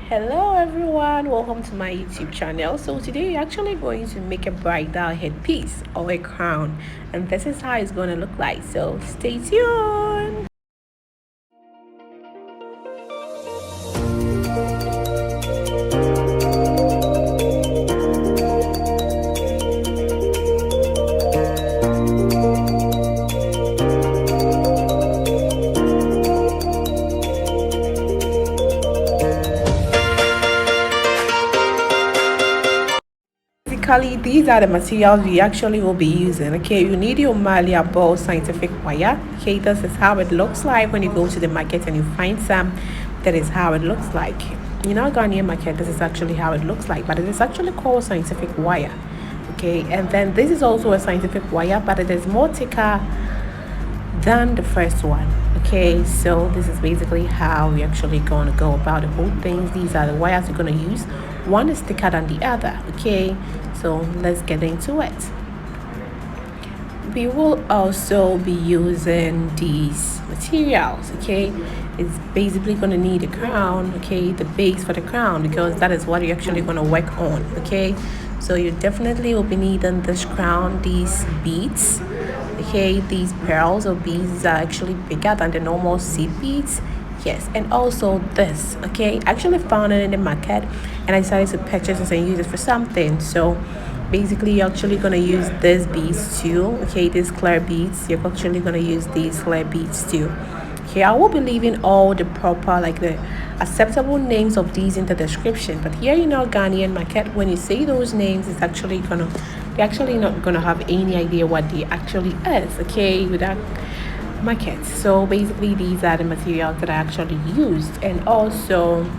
Hello everyone, welcome to my YouTube channel. So today we're actually going to make a bridal headpiece or a crown, and this is how it's going to look like, so stay tuned. Basically, these are the materials we actually will be using. Okay, you need your malleable scientific wire. Okay, this is how it looks like when you go to the market and you find some. That is how it looks like. You know, Ghanaian market, this is actually how it looks like, but it is actually called scientific wire. Okay, and then this is also a scientific wire, but it is more thicker than the first one. Okay, so this is basically how we're actually going to go about the whole thing. These are the wires we're going to use. One is thicker than the other. Okay, so let's get into it. We will also be using these materials. Okay, it's basically going to need a crown. Okay, the base for the crown, because that is what you're actually going to work on. Okay, so you definitely will be needing this crown, these beads. Okay, these pearls or beads are actually bigger than the normal seed beads. Yes, and also this. Okay, I actually found it in the market and I decided to purchase this and use it for something. So basically you're actually going to use these beads too. Okay, these clear beads, you're actually going to use these clear beads too. Okay, I will be leaving all the proper, like the acceptable names of these in the description, but here in our Ghanaian market, when you say those names, it's actually gonna, you're actually not gonna have any idea what they actually is. Okay, with that market. So basically these are the materials that I actually used, and also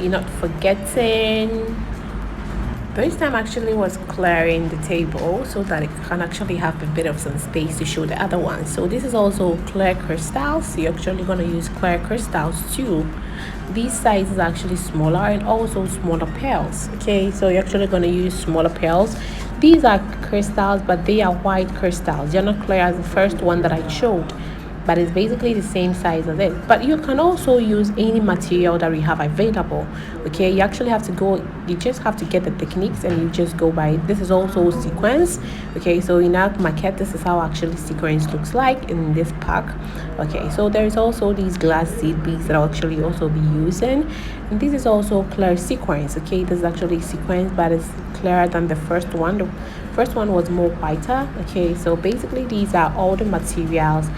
you're not forgetting, this time actually was clearing the table so that it can actually have a bit of some space to show the other one. So this is also clear crystals, so you're actually going to use clear crystals too. These sizes are actually smaller, and also smaller pearls. Okay, so you're actually going to use smaller pearls. These are crystals, but they are white crystals. They're not clear as the first one that I showed, but it's basically the same size as it. But you can also use any material that we have available. Okay, you actually have to go, you just have to get the techniques and you just go by it. This is also sequins. Okay, so in our market, this is how actually sequins looks like in this pack. Okay, so there's also these glass seed beads that I'll actually also be using, and this is also clear sequins. Okay, this is actually sequins, but it's clearer than the first one. The first one was more whiter. Okay, so basically these are all the materials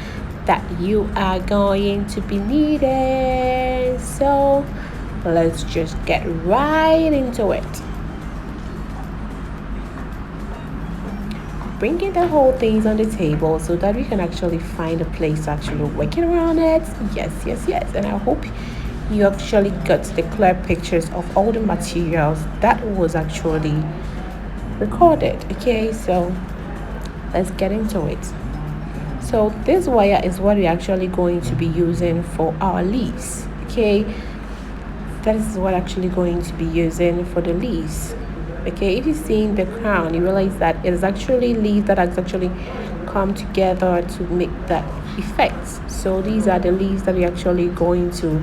that you are going to be needing. So let's just get right into it. Bringing the whole things on the table so that we can actually find a place to actually working around it. Yes, and I hope you actually got the clear pictures of all the materials that was actually recorded. Okay, so let's get into it. So this wire is what we're actually going to be using for our leaves. Okay, that is what actually going to be using for the leaves. Okay, if you've seen the crown, you realize that it is actually leaves that has actually come together to make that effect. So these are the leaves that we're actually going to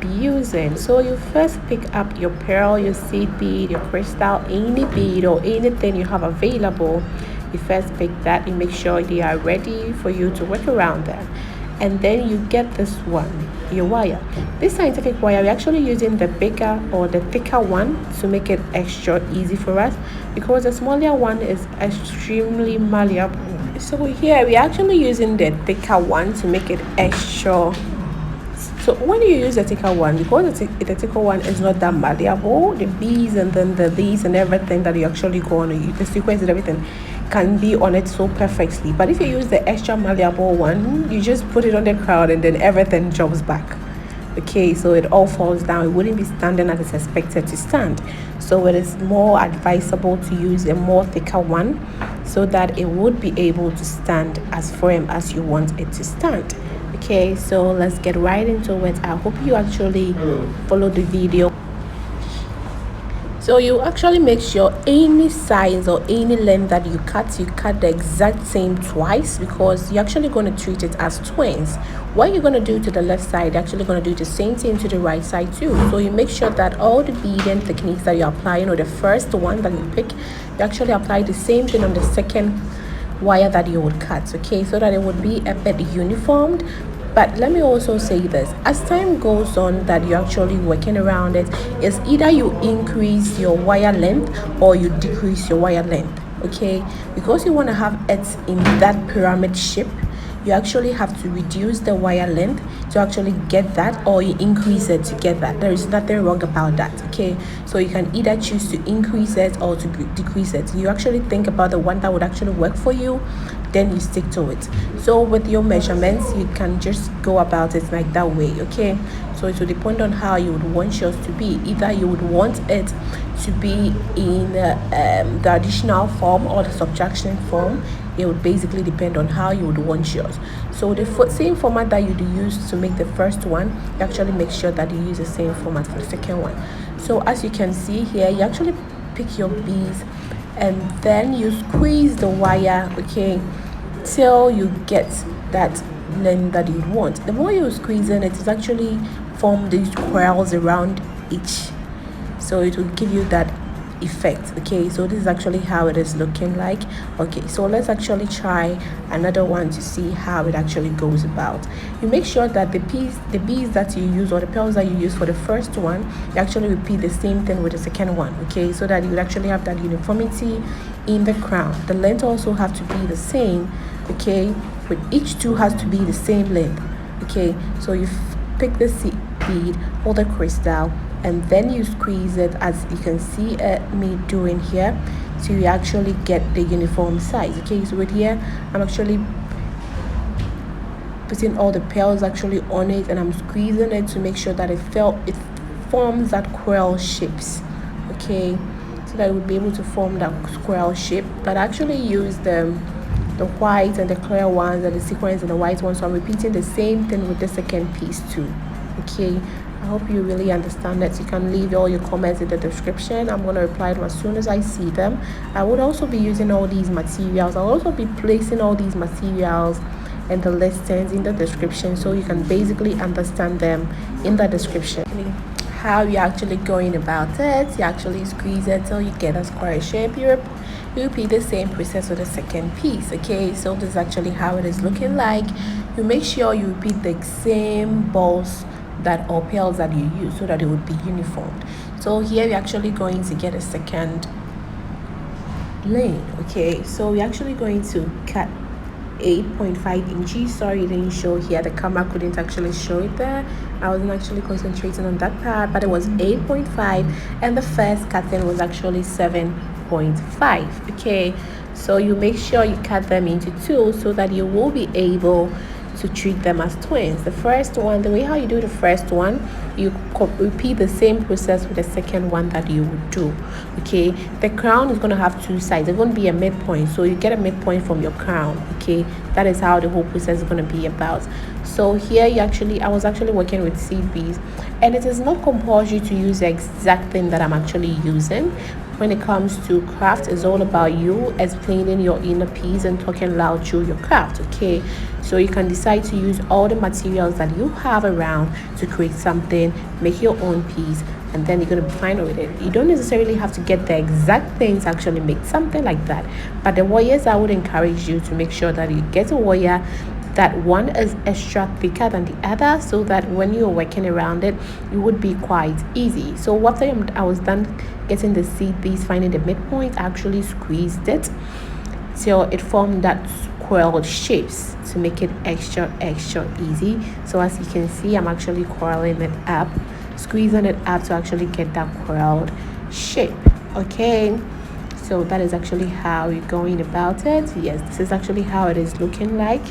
be using. So you first pick up your pearl, your seed bead, your crystal, any bead or anything you have available. You first pick that, you make sure they are ready for you to work around them, and then you get this one, your wire. This scientific wire, we're actually using the bigger or the thicker one to make it extra easy for us, because the smaller one is extremely malleable. So here we're actually using the thicker one to make it extra. So when you use the thicker one, because the thicker one is not that malleable, the beads and then the leaves and everything that you actually go on, the sequence and everything can be on it so perfectly. But if you use the extra malleable one, you just put it on the crown and then everything drops back. Okay, so it all falls down. It wouldn't be standing as it's expected to stand. So it is more advisable to use a more thicker one so that it would be able to stand as firm as you want it to stand. Okay, so let's get right into it. I hope you actually follow the video. So you actually make sure any size or any length that you cut the exact same twice, because you're actually going to treat it as twins. what you're going to do to the left side, you're actually going to do the same thing to the right side too. So you make sure that all the beading techniques that you're applying, or the first one that you pick, you actually apply the same thing on the second wire that you would cut, okay, so that it would be a bit uniformed. But let me also say this, as time goes on that you're actually working around it, is either you increase your wire length or you decrease your wire length, okay, because you want to have it in that pyramid shape. You actually have to reduce the wire length to actually get that, or you increase it to get that. There is nothing wrong about that, okay? So you can either choose to increase it or to decrease it. You actually think about the one that would actually work for you, then you stick to it. So with your measurements, you can just go about it like that way, okay? So it will depend on how you would want yours to be. Either you would want it to be in the additional form or the subtraction form. It would basically depend on how you would want yours. So the same format that you use to make the first one, you actually make sure that you use the same format for the second one. So as you can see here, you actually pick your beads and then you squeeze the wire, okay, till you get that length that you want. The more you squeeze in, it is actually form these coils around each, so it will give you that effect, okay? So this is actually how it is looking like. Okay, so let's actually try another one to see how it actually goes about. You make sure that the beads that you use, or the pearls that you use for the first one, you actually repeat the same thing with the second one, okay, so that you would actually have that uniformity in the crown. The length also have to be the same, okay, with each two has to be the same length, okay? So you pick the bead or the crystal, and then you squeeze it, as you can see me doing here, so you actually get the uniform size, okay? So with here, I'm actually putting all the pearls actually on it, and I'm squeezing it to make sure that it forms that coil shapes, okay, so that it would be able to form that coil shape. But I actually use the white and the clear ones and the sequins and the white ones, so I'm repeating the same thing with the second piece too, okay? I hope you really understand that. You can leave all your comments in the description. I'm going to reply them as soon as I see them. I would also be using all these materials. I'll also be placing all these materials and the listings in the description, so you can basically understand them in the description. How you're actually going about it, you actually squeeze it till you get a square shape. You repeat the same process with the second piece, okay? So this is actually how it is looking like. You make sure you repeat the same balls that or pearls that you use, so that it would be uniform. So here we're actually going to get a second lane, okay? So we're actually going to cut 8.5 inches. Sorry, it didn't show here, the camera couldn't actually show it there. I wasn't actually concentrating on that part, but it was 8.5, and the first cutting was actually 7.5, okay? So you make sure you cut them into two, so that you will be able to treat them as twins. The first one, the way how you do the first one, you repeat the same process with the second one that you would do, okay? The crown is going to have two sides. It's going to be a midpoint, so you get a midpoint from your crown, okay? That is how the whole process is going to be about. So here I was actually working with seed beads, and it is not compulsory to use the exact thing that I'm actually using. When it comes to craft, it's all about you explaining your inner piece and talking loud through your craft, okay? So you can decide to use all the materials that you have around to create something, make your own piece, and then you're going to be fine with it. You don't necessarily have to get the exact things to actually make something like that. But the wires, I would encourage you to make sure that you get a wire that one is extra thicker than the other, so that when you're working around it, it would be quite easy. So after I was done getting the seed piece, finding the midpoint, I actually squeezed it till it formed that coiled shapes to make it extra easy. So as you can see, I'm actually coiling it up, squeezing it up to actually get that coiled shape, okay? So that is actually how you're going about it. Yes, this is actually how it is looking like,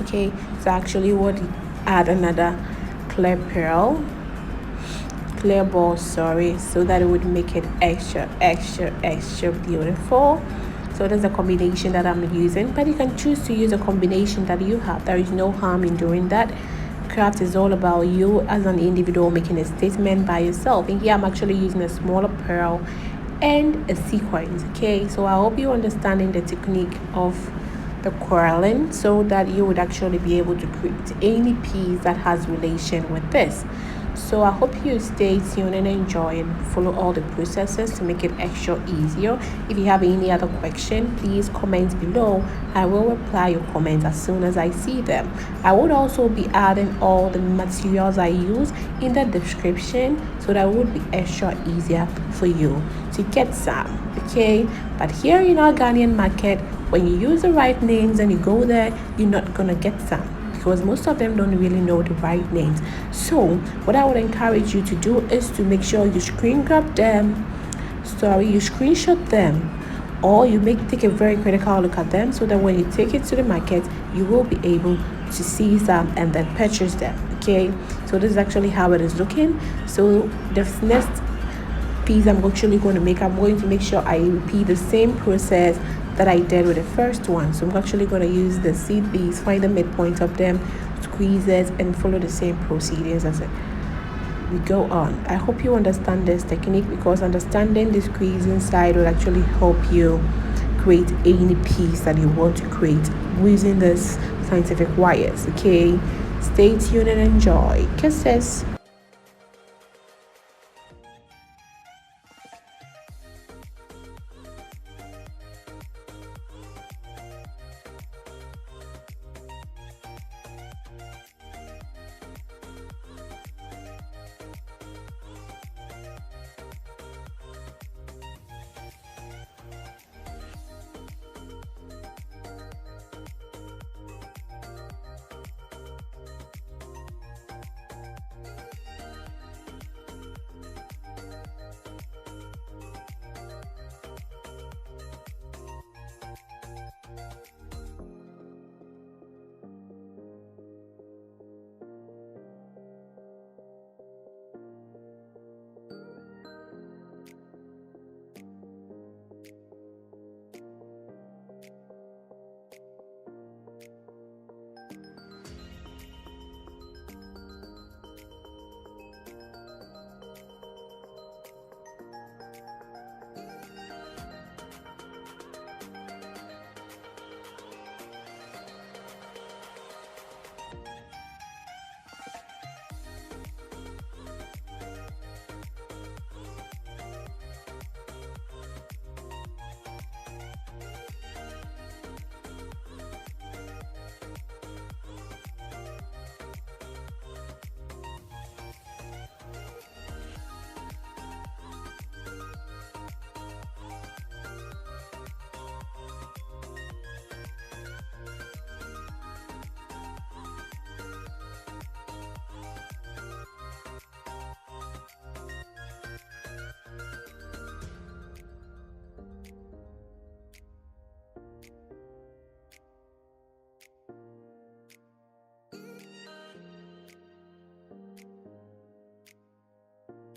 okay? So actually would add another clear ball, sorry, so that it would make it extra beautiful. So there's a combination that I'm using, but you can choose to use a combination that you have. There is no harm in doing that. Craft is all about you as an individual making a statement by yourself. And here I'm actually using a smaller pearl and a sequence, okay? So I hope you're understanding the technique of the curling, so that you would actually be able to create any piece that has relation with this. So I hope you stay tuned and enjoy and follow all the processes to make it extra easier. If you have any other question, please comment below. I will reply your comments as soon as I see them. I would also be adding all the materials I use in the description, so that would be extra easier for you to get some. Okay, but here in our Ghanaian market, when you use the right names and you go there, you're not gonna get some, because most of them don't really know the right names. So what I would encourage you to do is to make sure you screenshot them, or you take a very critical look at them, so that when you take it to the market, you will be able to see some and then purchase them. Okay, so this is actually how it is looking. So the next piece I'm actually going to make, I'm going to make sure I repeat the same process that I did with the first one. So I'm actually going to use the seed beads, find the midpoint of them, squeeze it, and follow the same procedures as we go on. I hope you understand this technique, because understanding the squeezing side will actually help you create any piece that you want to create using this scientific wires. Okay, stay tuned and enjoy. Kisses.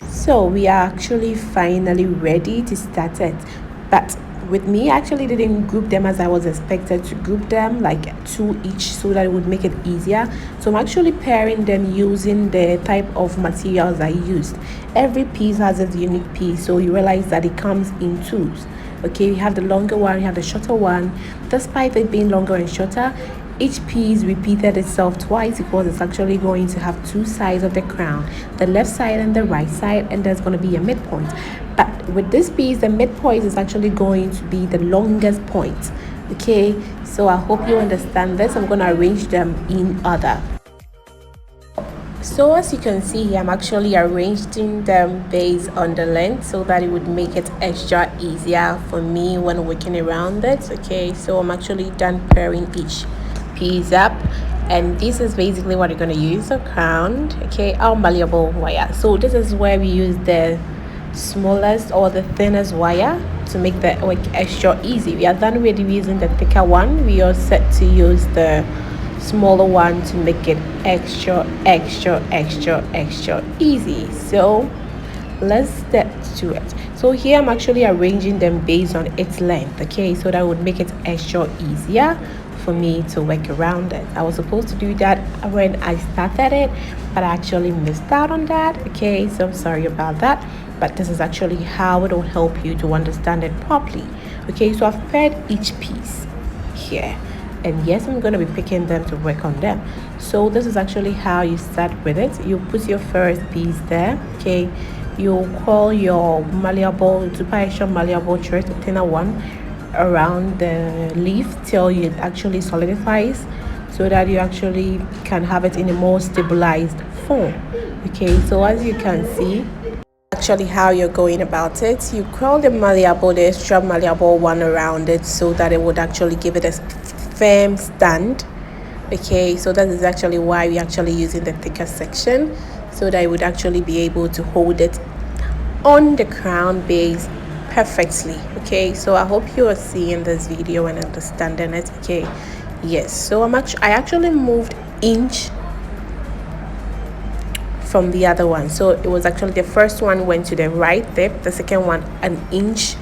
So we are actually finally ready to start it, but with me, I actually didn't group them as I was expected to group them, like two each, so that it would make it easier. So I'm actually pairing them using the type of materials I used. Every piece has its unique piece, so you realize that it comes in twos. Okay, you have the longer one, you have the shorter one. Despite it being longer and shorter, each piece repeated itself twice, because it's actually going to have two sides of the crown, the left side and the right side, and there's going to be a midpoint. But with this piece, the midpoint is actually going to be the longest point. Okay, so I hope you understand this. I'm going to arrange them in order. So as you can see here, I'm actually arranging them based on the length, so that it would make it extra easier for me when working around it. Okay, so I'm actually done pairing each piece up, and this is basically what you're going to use a crown. Okay, our malleable wire. So this is where we use the smallest or the thinnest wire to make the work extra easy. We are done with using the thicker one. We are set to use the smaller one to make it extra easy. So let's get to it. So here I'm actually arranging them based on its length. Okay, so that would make it extra easier for me to work around it. I was supposed to do that when I started it, but I actually missed out on that. Okay, so I'm sorry about that, but this is actually how it will help you to understand it properly. Okay, so I've paired each piece here. and yes, I'm going to be picking them to work on them. So this is actually how you start with it. You put your first piece there, okay. You call your malleable, super extra malleable thread, a thinner one, around the leaf till it actually solidifies, so that you actually can have it in a more stabilized form. Okay, so as you can see, actually how you're going about it, you curl the malleable, the extra malleable one around it, so that it would actually give it a firm stand. Okay, so that is actually why we're actually using the thicker section, so that it would actually be able to hold it on the crown base perfectly. Okay, so I hope you are seeing this video and understanding it. Okay, yes, so I actually moved inch from the other one. So it was actually the first one went to the right tip, the second one an inch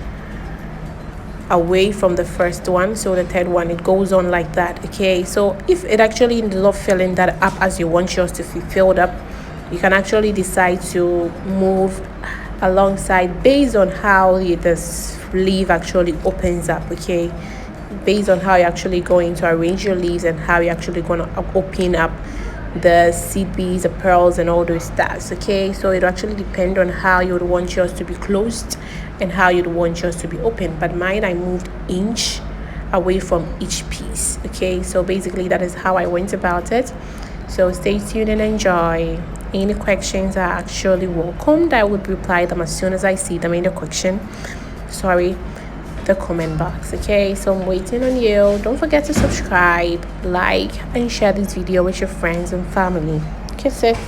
away from the first one, so the third one, it goes on like that. Okay, so if it actually ended up filling that up as you want yours to be filled up, you can actually decide to move alongside based on how the sleeve actually opens up. Okay, based on how you're actually going to arrange your leaves and how you're actually going to open up the seed beads, the pearls, and all those stuff. Okay, so it actually depend on how you would want yours to be closed and how you'd want yours to be open. But mine, I moved inch away from each piece. Okay, so basically that is how I went about it. So stay tuned and enjoy. Any questions are actually welcomed. I would reply them as soon as I see them in the the comment box. Okay, so I'm waiting on you. Don't forget to subscribe, like, and share this video with your friends and family. Kisses.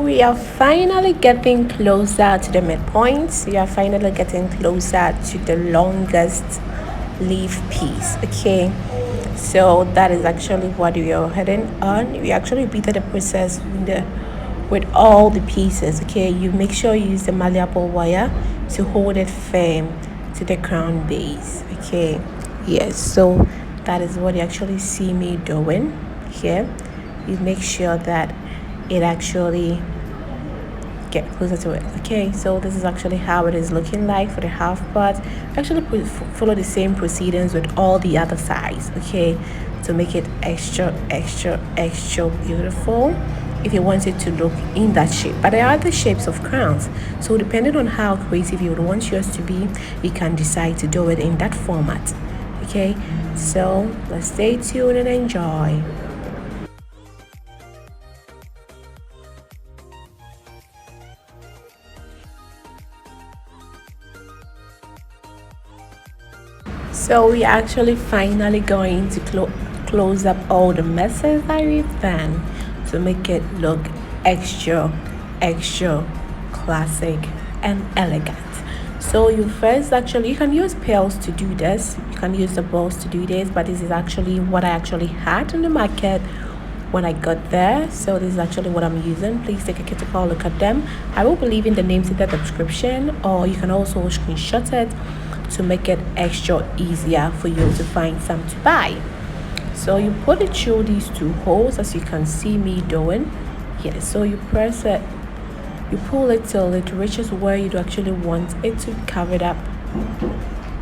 So we are finally getting closer to the midpoint. We are finally getting closer to the longest leaf piece. Okay, so that is actually what we are heading on. We actually repeated the process with all the pieces. Okay, you make sure you use the malleable wire to hold it firm to the crown base. Okay, yes, so that is what you actually see me doing here. You make sure that it actually get closer to it. Okay, so this is actually how it is looking like for the half part. Actually follow the same proceedings with all the other sides, okay, to make it extra beautiful if you want it to look in that shape. But there are other shapes of crowns, so depending on how creative you would want yours to be, you can decide to do it in that format. Okay, so let's stay tuned and enjoy. So we're actually finally going to close up all the messes that we've done to make it look extra classic and elegant. So you can use pearls to do this, you can use the balls to do this, but this is actually what I actually had in the market when I got there. So this is actually what I'm using. Please take a critical look at them. I will be leaving the names in the description, or you can also screenshot it to make it extra easier for you to find some to buy. So you put it through these two holes, as you can see me doing. Yes, so you press it, you pull it till it reaches where you actually want it to cover it up,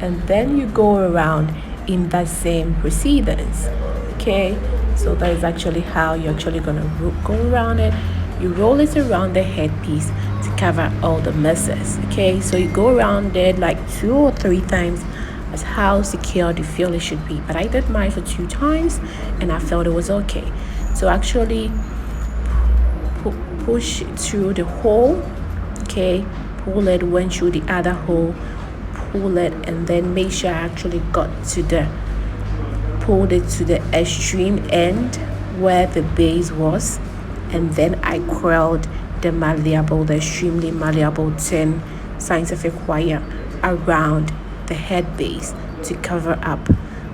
and then you go around in that same proceedings. Okay, so that is actually how you're actually gonna go around it. You roll it around the headpiece to cover all the messes. Okay, so you go around it like 2 or 3 times as how secure you feel it should be, but I did mine for 2 times and I felt it was okay. So actually push it through the hole. Okay, pull it, went through the other hole, pull it, and then make sure I actually pulled it to the extreme end where the base was, and then I curled the extremely malleable thin scientific wire around the head base to cover up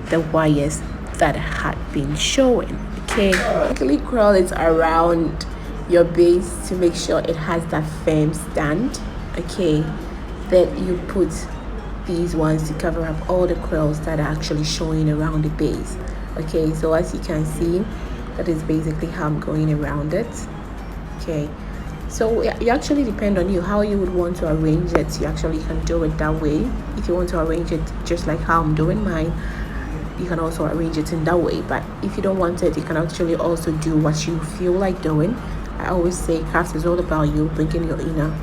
the wires that had been showing. Okay, quickly curl it around your base to make sure it has that firm stand. Okay, then you put these ones to cover up all the curls that are actually showing around the base. Okay, so as you can see, that is basically how I'm going around it. Okay, so it actually depend on you how you would want to arrange it. You actually can do it that way. If you want to arrange it just like how I'm doing mine, you can also arrange it in that way. But if you don't want it, you can actually also do what you feel like doing. I always say craft is all about you bringing your inner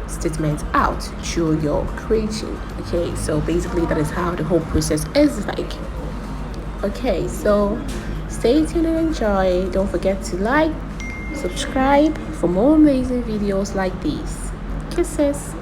statement out through your creation. Okay, so basically that is how the whole process is like. Okay, so stay tuned and enjoy. Don't forget to like, subscribe for more amazing videos like these. Kisses.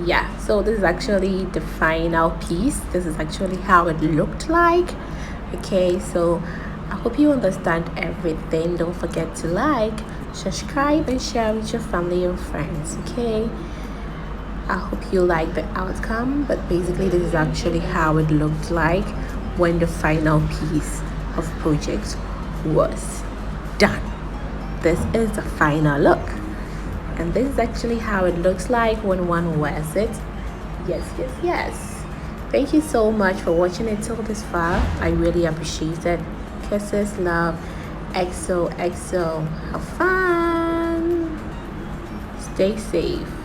Yeah, so this is actually the final piece. This is actually how it looked like. Okay, so I hope you understand everything. Don't forget to like, subscribe, and share with your family and friends. Okay, I hope you like the outcome, but basically this is actually how it looked like when the final piece of project was done. This is the final look, and this is actually how it looks like when one wears it. Yes. Thank you so much for watching it till this far. I really appreciate it. Kisses, love, XOXO. Have fun, stay safe.